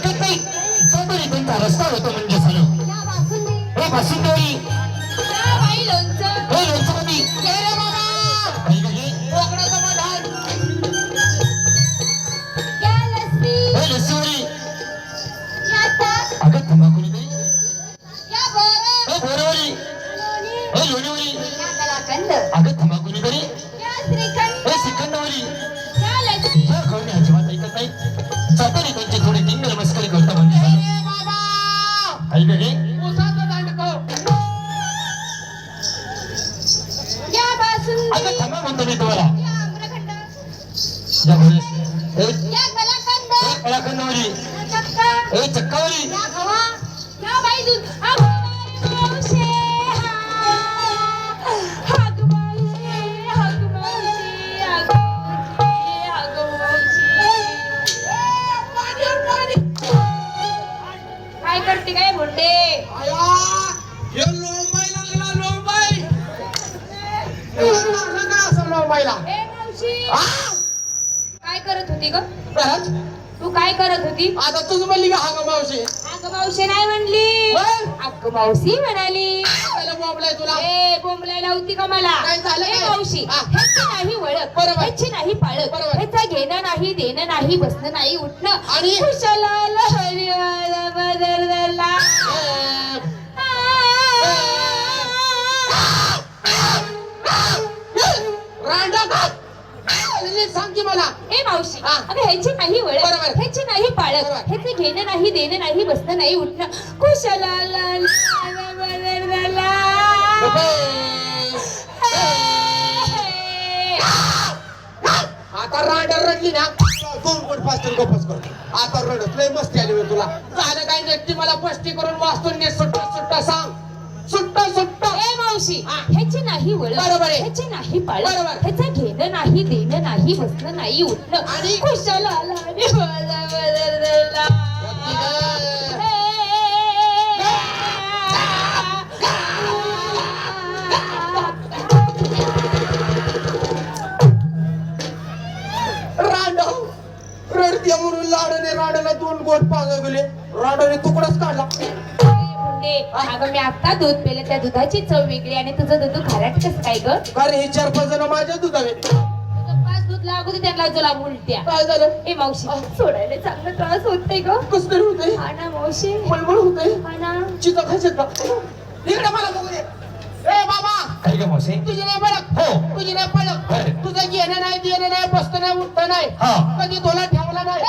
ऐकत नाही तरी त्यांचा रस्ता होतो म्हणजे झालं हे बासुंदी बाई लोणचं हे लोणचं कधी रे बाबा कोकणाचं मधार क्या लस्सी हे लसीवरी या ताक अगं तंबाखू तरी या बोरं हे बोरवरी लोणी हे लोणीवरी या कलाकंद अगं तंबाखू तरी या श्रीखंड हे श्रीखंडवरी या लस्सी या कळणे अजिबात ऐकत नाही तरी त्यांची थोडी टिंगल मस्करी करता म्हणजे झालं रे बाबा ऐक हे उसाचं दांडकं या बासुंदी अगं थांबा म्हणतो मी तुम्हाला या आम्रखंड या बोलस हे या कलाकंद कलाकंदवरी या चक्का हे चक्कावरी या खवा या बाई दूध मावशे हाग मावशे हाग मावशे हाग मावशे काय करते काय बोलते आया हे लोंबाई लागला लोंबाई का असं लोंबाईला ए मावशी काय करत होती ग खरंच तू काय करत होती आता तुझ म्हणली का हा ग मावशी अगं मावशी नाही म्हणली मग? अगं मावशी म्हणाली त्याला बोंबलाय तुला ए बोंबलायला होती का मला काय झालं ए काय? मावशी हा. ह्याची नाही ओळख बरोबर. ह्याची नाही पाळख बरोबर. ह्याचं घेणं नाही देणं नाही बसणं नाही उठणं आणि? कुशाला लहरी वाला बदलला. रांडा का सांग की मला ए मावशी हा. अगं ह्याची नाही ओळख बरोबर. ह्याची नाही पाळख बरोबर. ह्याचं घेणं नाही देणं नाही बसणं नाही उठणं कुशाला बदलला. आता रांडा रडली ना 2.5 गपच कर आता रडत लय मस्ती आली होय तुला झालं काय नक्की मला पष्टी करून वाचतो ने सुट्टा सुट्टा सांग सुट्टा सुट्टा ए मावशी हा. ह्याची नाही ओळख बरोबर आहे. ह्याची नाही पाळख बरोबर. ह्याचं घेणं नाही देणं नाही बसणं नाही उठणं आणि? कुशाला बदलला. रांडव रडते म्हणून लाडाने राडाला 2 गोट पाजवले राडाने तुकडाच काढला मुंडे, अगं मी आता दूध पेलं त्या दुधाची चव वेगळी आणि तुझं दूध खारट कसं काय ग कारण हे 4-5 जण माझ्या दुधावे तुझं 5 दूध लागू दे त्यांना तुला उलट्या काय झालं ए मावशी सोडायला चांगला त्रास होतोय ग कस तरी होतंय हा ना मावशी मळमळ होतंय हा ना चिता खायचं का इकडे मला बघू दे ए बाबा काय ग मावशी तुझी नाही पळक हो. तुझी नाही पळक बरं. तुझं घेणं नाही देणं नाही बसतं नाही उठतं नाही हा. कधी तुला ठेवला नाही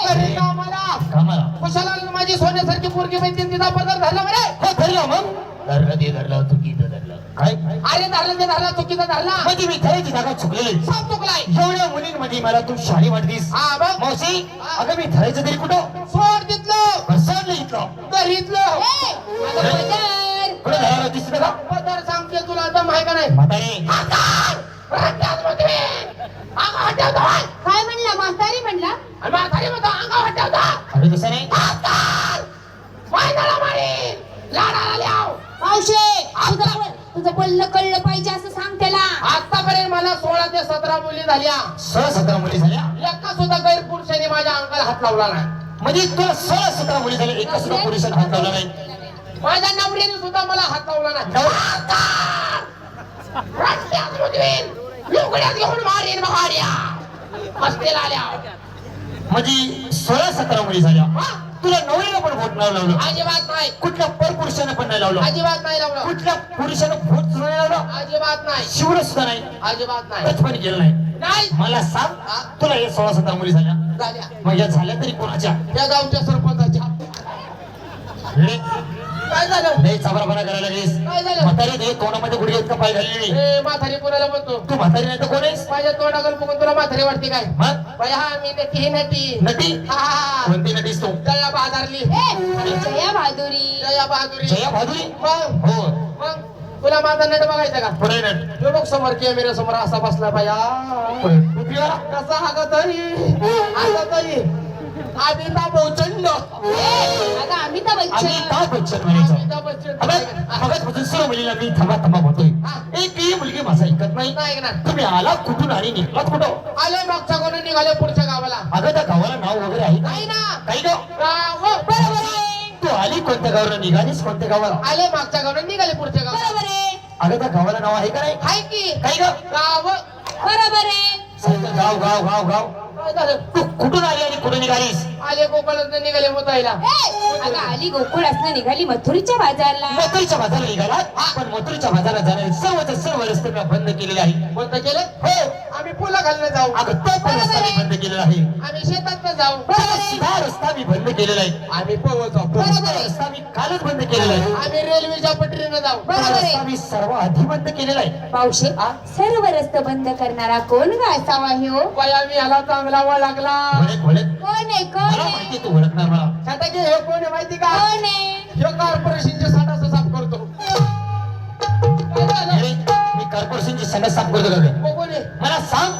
अरे कामाला कामाला कुशाला माझी सोन्यासारखी पोरगी माहिती तिचा पदर धरला बरे हो धरलं मग धरलं ते धरलं चुकीचं धरलं काय अरे धरला ते धरला चुकीचा धरला म्हणजे मी खरंच जागा चुकलेली सब चुकलाय एवढ्या मुलींमध्ये मला तू शाळी वाटतीस हा बघ मावशी अगं मी धरायचं तरी कुठं सोड तिथलं सोडलं इथलं दरीतलं कुठं धरायला दिसतं का पदर सांगते तुला दम आहे का नाही म्हातारे काय म्हणला म्हातारी म्हणला अरे तसं नाही तुझं बोलणं कळलं पाहिजे असं सांग त्याला आतापर्यंत मला 16 ते 17 मुली झाल्या 16-17 मुली झाल्या एका सुद्धा गैरपुरुषाने माझ्या अंगाला हात लावला नाही म्हणजे तुला 16-17 मुली झाल्या एका सुद्धा पुरुषाने हात लावला नाही माझ्या नवऱ्याने सुद्धा मला हात लावला नाही लुगड्यात घेऊन मारेन बघाड्या मस्तीला आल्या म्हणजे 16-17 मुली झाल्या तुला नवरीला पण भोट नाही लावलं अजिबात नाही कुठल्या परपुरुषानं पण नाही लावलं अजिबात नाही लावलं कुठल्या पुरुषानं भोट सुद्धा नाही लावलं अजिबात नाही शिवड सुद्धा नाही अजिबात नाही टच पण केलं नाही नाही मला सांग तुला हे 16-17 मुली झाल्या झाल्या मग या झाल्या तरी कोणाच्या त्या गावच्या सरपंचाच्या रे, काय झालं लय चाबरापणा करायला लागलीस काय झालं? म्हातारी दे तोंडामध्ये गुडघे इतका पाय घाललेली ए म्हातारी पुराला म्हणतो तू म्हातारी नाही तर कोण आहेस माझ्या तोंडाकडे बघून तुला म्हातारी वाटते काय मग बाई हा मी नटी ही नटी नटी हा, हा, हा. कोणती नटीस तू जया बहादरली जया बहादुरी जया बहादुरी जया भादुरी मग हो मग तुला माझा नट बघायचा का पुढे नट तो बघ समोर कॅमेरा समोर असा बसला बाया टोपीवाला कसा हागतही हागतही अमिताभ बच्चन अगं अमिताभ आम्ही का बच्चन म्हणायचो अमिताभ बच्चन. मगाचपासून सर्व मुलीला मी थांबा थांबा म्हणतोय एकही मुलगी माझा ऐकत नाही नाही ना. तुम्ही आला कुठून आणि निघलात कुठं आलोय मागच्या कोणी निघाले पुढच्या गावाला. अगं त्या गावाला नाव वगैरे आहे का नाही ना. काही गाव बरोबर आहे तू आली कोणत्या गावाला निघालीस कोणत्या गावाला आले मागच्या गावाला निघाले पुढच्या गावाला. बरोबर आहे अगं त्या गावाला नाव आहे का नाही हाय की काही गाव गाव. बरोबर आहे सारखं गाव गाव गाव गाव काय झालं? तू कुठून आली आणि कुठे निघालीस आले गोपाळात निघाले मोतायला. अगं आली गोकुळासनं निघाली मथुरीच्या बाजारला मथुरीच्या बाजाराला निघालात पण मथुरीच्या बाजारात जाणारे सर्वच्या सर्व रस्ते मी बंद केलेले आहे बंद केलं. हो आम्ही पुला घालणं जाऊ. अगं तो पण रस्ता मी बंद केलेला आहे आम्ही शेतात जाऊ. सीधा रस्ता मी बंद केलेला आहे आम्ही पवत जाऊ. तो रस्ता मी कालच बंद केलेला आहे आम्ही रेल्वेच्या पटरीनं जाऊ. तो बरोबर रस्ता आहे मी सर्व आधी बंद केलेला आहे पावशे सर्व रस्ते बंद करणारा कोण ग असावा हे हो बाया मी ह्याला चांगला वळखला. ओळख ओळख कोण आहे कोण मला आहे माहिती तू ओळखणार मला आता की हे कोण आहे माहिती का? कोण आहे हे कॉर्पोरेशनचे साठा साफ करतो. काय झालं? अरे, मी कॉर्पोरेशनची संघ साफ करतो का ग? हो, कोण आहे? मला सांग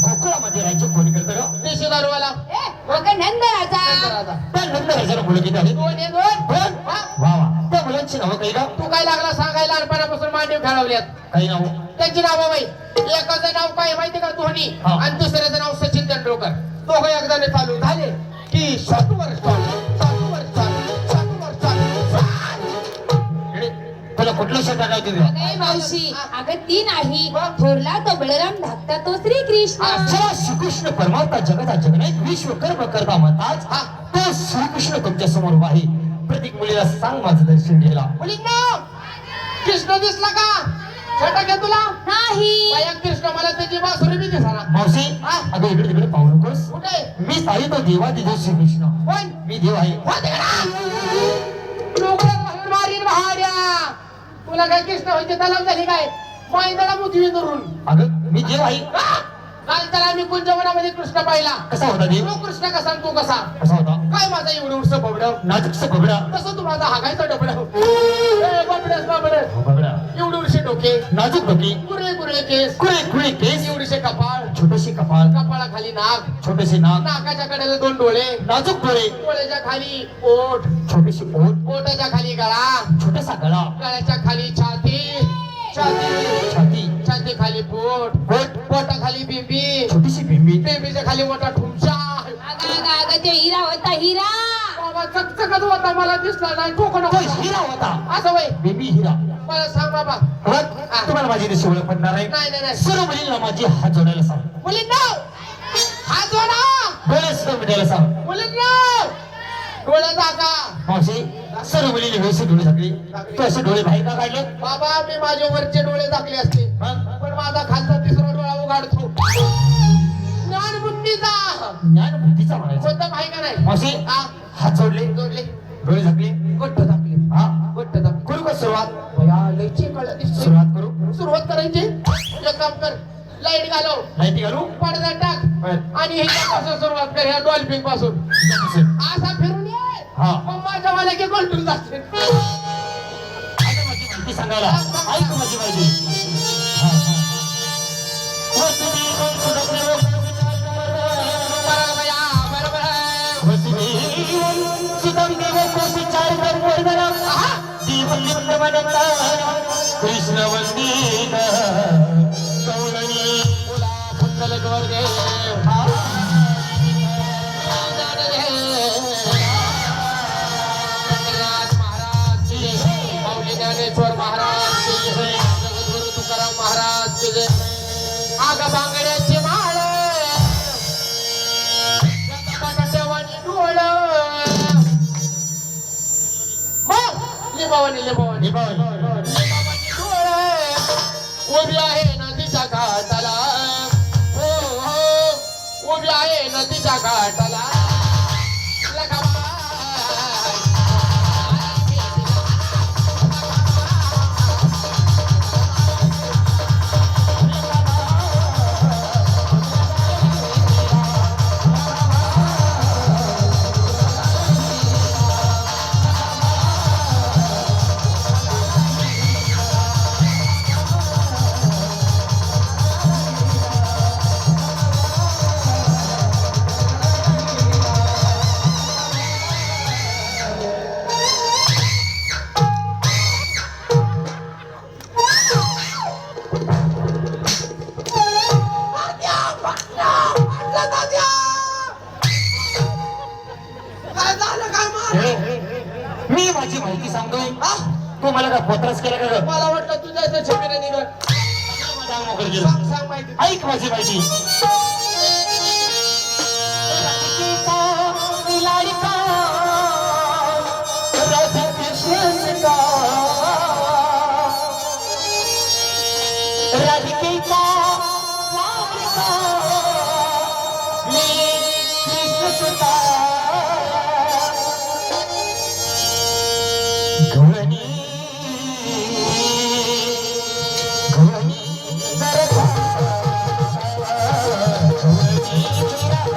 गोकुळामध्ये राहायचं कोण करतं का देशी दारूवाला. अगं नंद राजा राजा. त्या नंतर हजार मुलं किती आहेत दोन आहे, दोन. दोन हा? वा वा त्या मुलांची नावं काही का तू काय लागला सांगायला लहानपणापासून मांडीव खेळवल्यात. काही नाव त्यांची नावं बाई. एकाचं नाव काय माहिती का धोनी हा. आणि दुसऱ्याचं नाव सचिन तेंडुलकर. दोघं एकदाने चालू झाले की 7 वर्ष चालू, 7 वर्ष चालू, 7 वर्ष चालू. इकडे, तुला कुठलं शब्द काय तुझं नाही मावशी अगं ती नाही थोरला तो बळराम धाकटा तो श्रीकृष्ण जेव्हा श्रीकृष्ण परमात्मा जगाचा जगण्यात विश्व कर्म करता म्हणतात हा. तो श्रीकृष्ण तुमच्या समोर उभा आहे प्रत्येक मुलीला सांग माझं दर्शन घ्यायला मुलींनो, कृष्ण दिसला का? छोटा घ्या तुला. नाही बाया कृष्ण मला त्याची बासुरी बी दिसना. मावशी हा? अगं इकडे तिकडे पाहू नकोस कुठे? मी साई तो देवादिदेव श्रीकृष्ण कोण? मी देव आहे हो तिकडं. डोंगरात घालून मारीन बहाड्या. तुला काय कृष्ण व्हायची तलाव झाली काय? मायंदाला मुजवी धरून. अगं मी देव आहे काल त्याला मी कुंजवनामध्ये कृष्ण पाहिला. कसा होता देव तो कृष्ण कसा आणि तू कसा? कसा होता काय माझा एवढं उडसं बबडं? नाजूकसा बगडा तसं तू माझा हागायचा डबडं. बबडस बबडस. हो बगडा एवढे उडशे डोके, नाजूक डोकी कुरळे कुरळे केस, कुळे कुळे केस एवढीशे कपाळ, छोटेसे कपाळ कपाळाखाली नाक, छोटेसे नाक नाकाच्या कडेला 2 डोळे, नाजूक डोळे डोळ्याच्या खाली ओठ, छोटेसे पोट ओठाच्या खाली गळा, छोटासा गळा गळ्याच्या खाली छाती, छाती छाती छाती खाली पोट, पोट पोटाखाली बिंबी, छोटीशी बिंबी बिंबीच्या खाली मोठा ठुमशा. अगं ते हिरा होता हिरा बाबा चकचकत होता मला दिसला नाही कोकण तो हिरा होता असं वय. बेबी हिरा मला सांग बाबा. ओळख तुम्हाला माझी दिवशी ओळख पडणार आहे नाही नाही नाही. सर्व मुलींना माझी हात जोडायला सांग मुलींना हात जोडा. डोळे सुद्धा मिटायला सांग मुलींना डोळे दाखा. मावशी सर्व मुलीने व्यवस्थित डोळे झाकले तू असे डोळे बाहेर का काढले बाबा मी माझे वरचे डोळे दाखले असते मग पण माझा खालचा 3रा डोळा उघडतो. ज्ञान बुद्धीचा ज्ञान बुद्धीचा म्हणायचं कोणतं माहिती का नाही? मावशी हा, हात जोडले जोडले डोळे झाकले घट्ट दाखले हा घट्ट दाखले. करू का सुरुवात बया लयची कळा दिसतोय. सुरुवात करू सुरुवात करायची. एक काम कर, लाईट घालव, माहिती घालू पडदा टाक बरं. आणि ह्याच्यापासून सुरुवात कर, ह्या डॉल्फिन पासून असा फिरून ये. हा मग माझ्या मला की गोलटून जाते. आता माझी माहिती सांगायला ऐक माझी माहिती हा, हा. वसुदेव सुदग्धव बरं बया, बरं बरं. वसुदेव सुदग्धव कोशीचार ब्रह्मवर्धन दीपलिंग वनता कृष्ण वंदित कौलनी तुला कुंडल गौरदेव. ज्ञानेश्वर महाराज की जय. जगद्गुरु तुकाराम महाराज की जय. आग बांगड्याची माळ, बटाट्यावानी डोळ, मग लिंबावानी लिंबावानी लिंबावानी डोळ, उभी आहे नदीच्या घाटाला. हो हो, उभी आहे नदीच्या घाटाला. लखाबाई. मी माझी माहिती सांगतोय हा? तू मला का पोत्रास केला का ग? मला वाटलं तुझ्या इथं छबिना निघत. सांग मोकळं केलं. सांग सांग माहिती. ऐक माझी माहिती राधिकेचा लाडका, मी कृष्ण सुता. गवळणी गवळणी जरा गवळणी जरा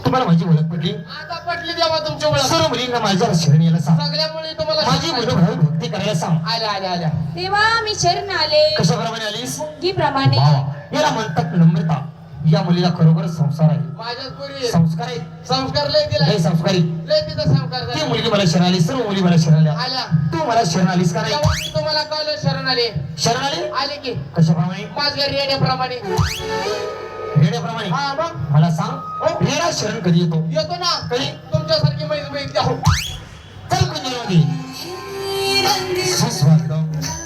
तुम्हाला माझी ओळख पडली. आता पटली देवा तुमची ओळख. सर्व मुलींना माझ्या शरण यायला सांग. सगळ्यामुळे तुम्हाला माझी मनोभावे भक्ती करायला सांग. आल्या आल्या आल्या. तेव्हा मी शरण आले कशाप्रमाणे आलीस? मुलगीप्रमाणे. याला म्हणतात नम्रता. या मुलीला खरोखर संस्कार आहे. माझ्याच पुरी संस्कार आहे. संस्कार लय दिला. लय संस्कारी. लय तिथं संस्कार ती झाले. मुलगी मला शरण आली. सर्व मुली मला शरण आल्या. आल्या. तू मला शरण आलीस का नाही? तेव्हा मी तुम्हाला कळलं शरण आले. शरण आली आले की कशाप्रमाणे? माझ्या रेड्याप्रमाणे. रेड्याप्रमाणे. हा मग मला सांग रेडा शरण कधी येतो? येतो ना. कधी? तुमच्यासारखी मैत्री द्या. चल कुंजरमध्ये सुस्वागतम.